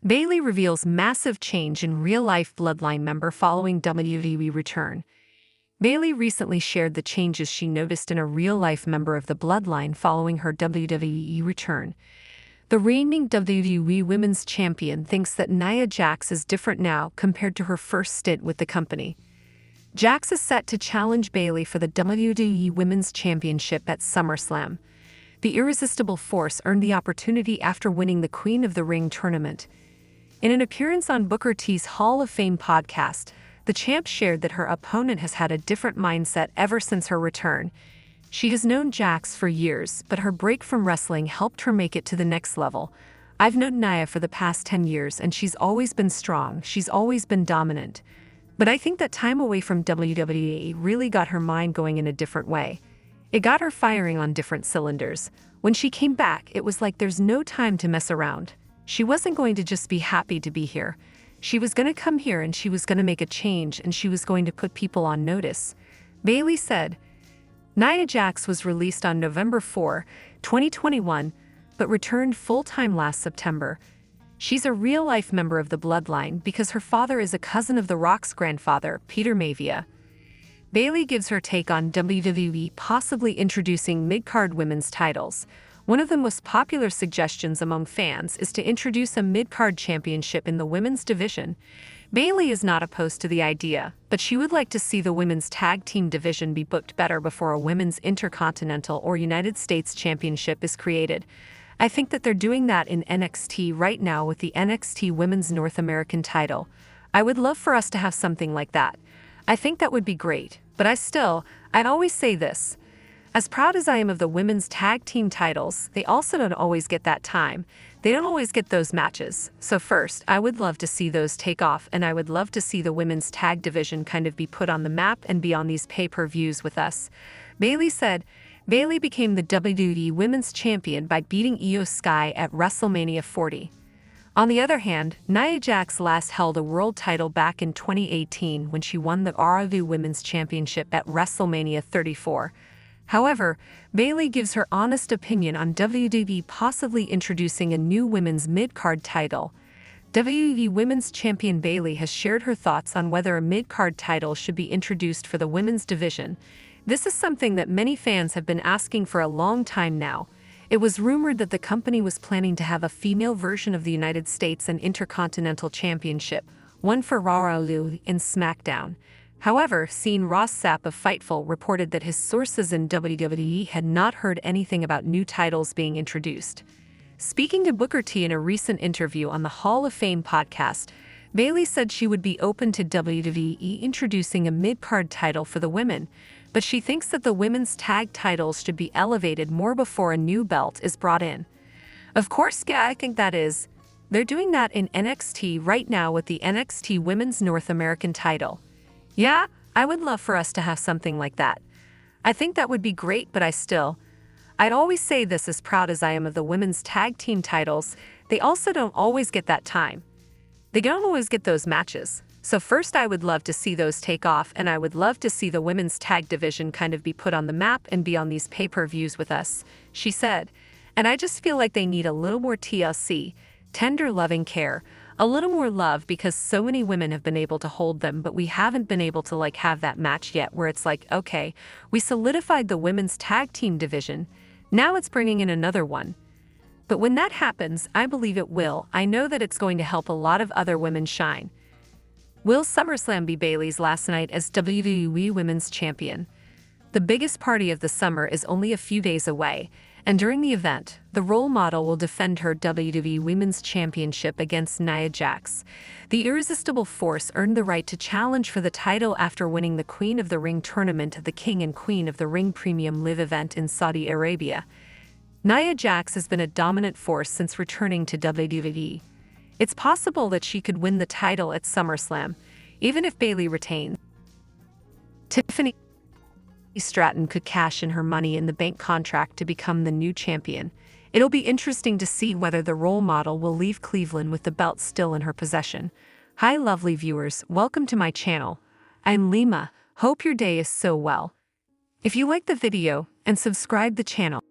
Bayley reveals massive change in real-life Bloodline member following WWE return. Bayley recently shared the changes she noticed in a real-life member of the Bloodline following her WWE return. The reigning WWE Women's Champion thinks that Nia Jax is different now compared to her first stint with the company. Jax is set to challenge Bayley for the WWE Women's Championship at SummerSlam. The irresistible force earned the opportunity after winning the Queen of the Ring tournament. In an appearance on Booker T's Hall of Fame podcast, the champ shared that her opponent has had a different mindset ever since her return. She has known Jax for years, but her break from wrestling helped her make it to the next level. I've known Nia for the past 10 years and she's always been strong, she's always been dominant. But I think that time away from WWE really got her mind going in a different way. It got her firing on different cylinders. When she came back, it was like there's no time to mess around. She wasn't going to just be happy to be here. She was going to come here and she was going to make a change and she was going to put people on notice. Bayley said, Nia Jax was released on November 4, 2021, but returned full-time last September. She's a real-life member of the Bloodline because her father is a cousin of The Rock's grandfather, Peter Maivia. Bayley gives her take on WWE possibly introducing mid-card women's titles. One of the most popular suggestions among fans is to introduce a mid-card championship in the women's division. Bayley is not opposed to the idea, but she would like to see the women's tag team division be booked better before a women's Intercontinental or United States Championship is created. I think that they're doing that in NXT right now with the NXT Women's North American title. I would love for us to have something like that. I think that would be great, but I'd always say this. As proud as I am of the women's tag team titles, they also don't always get that time. They don't always get those matches. So first, I would love to see those take off and I would love to see the women's tag division kind of be put on the map and be on these pay-per-views with us. Bayley said, Bayley became the WWE Women's Champion by beating Io Sky at WrestleMania 40. On the other hand, Nia Jax last held a world title back in 2018 when she won the ROV Women's Championship at WrestleMania 34. However, Bayley gives her honest opinion on WWE possibly introducing a new women's mid-card title. WWE Women's Champion Bayley has shared her thoughts on whether a mid-card title should be introduced for the women's division. This is something that many fans have been asking for a long time now. It was rumored that the company was planning to have a female version of the United States and Intercontinental Championship, one for Raw and SmackDown. However, Ross Sapp of Fightful reported that his sources in WWE had not heard anything about new titles being introduced. Speaking to Booker T in a recent interview on the Hall of Fame podcast, Bayley said she would be open to WWE introducing a mid-card title for the women, but she thinks that the women's tag titles should be elevated more before a new belt is brought in. Of course, yeah, I think that is. They're doing that in NXT right now with the NXT Women's North American title. Yeah, I would love for us to have something like that. I think that would be great, but I'd always say this, as proud as I am of the women's tag team titles, they also don't always get that time. They don't always get those matches. So first, I would love to see those take off and I would love to see the women's tag division kind of be put on the map and be on these pay-per-views with us, she said. And I just feel like they need a little more TLC, tender loving care, a little more love, because so many women have been able to hold them, but we haven't been able to have that match yet where it's like, okay, we solidified the women's tag team division. Now it's bringing in another one. But when that happens, I believe it will. I know that it's going to help a lot of other women shine. Will SummerSlam be Bayley's last night as WWE Women's Champion? The biggest party of the summer is only a few days away, and during the event, the role model will defend her WWE Women's Championship against Nia Jax. The irresistible force earned the right to challenge for the title after winning the Queen of the Ring tournament at the King and Queen of the Ring Premium Live event in Saudi Arabia. Nia Jax has been a dominant force since returning to WWE. It's possible that she could win the title at SummerSlam, even if Bayley retains. Tiffany Stratton could cash in her Money in the Bank contract to become the new champion. It'll be interesting to see whether the role model will leave Cleveland with the belt still in her possession. Hi lovely viewers, welcome to my channel. I'm Lima, hope your day is so well. If you like the video, and subscribe the channel.